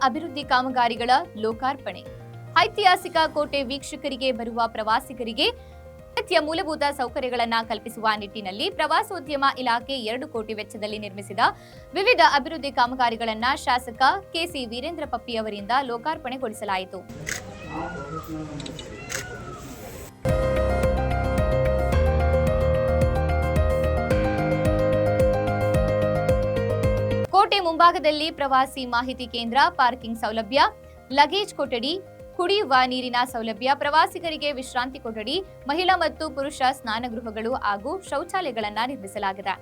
ಅಭಿವೃದ್ಧಿ ಕಾಮಗಾರಿಗಳ ಲೋಕಾರ್ಪಣೆ. ಐತಿಹಾಸಿಕ ಕೋಟೆ ವೀಕ್ಷಕರಿಗೆ ಬರುವ ಪ್ರವಾಸಿಗರಿಗೆ ಅಗತ್ಯ ಮೂಲಭೂತ ಸೌಕರ್ಯಗಳನ್ನು ಕಲ್ಪಿಸುವ ನಿಟ್ಟಿನಲ್ಲಿ ಪ್ರವಾಸೋದ್ಯಮ ಇಲಾಖೆ 2 ಕೋಟಿ ವೆಚ್ಚದಲ್ಲಿ ನಿರ್ಮಿಸಿದ ವಿವಿಧ ಅಭಿವೃದ್ಧಿ ಕಾಮಗಾರಿಗಳನ್ನು ಶಾಸಕ ಕೆಸಿ ವೀರೇಂದ್ರ ಪಪ್ಪಿ ಅವರಿಂದ ಲೋಕಾರ್ಪಣೆಗೊಳಿಸಲಾಯಿತು. ಕೋಟೆ ಮುಂಭಾಗದಲ್ಲಿ ಪ್ರವಾಸಿ ಮಾಹಿತಿ ಕೇಂದ್ರ, ಪಾರ್ಕಿಂಗ್ ಸೌಲಭ್ಯ, ಲಗೇಜ್ ಕೊಠಡಿ, ಕುಡಿಯುವ ನೀರಿನ ಸೌಲಭ್ಯ, ಪ್ರವಾಸಿಗರಿಗೆ ವಿಶ್ರಾಂತಿ ಕೊಠಡಿ, ಮಹಿಳಾ ಮತ್ತು ಪುರುಷ ಸ್ನಾನಗೃಹಗಳು ಹಾಗೂ ಶೌಚಾಲಯಗಳನ್ನು ನಿರ್ಮಿಸಲಾಗಿದೆ.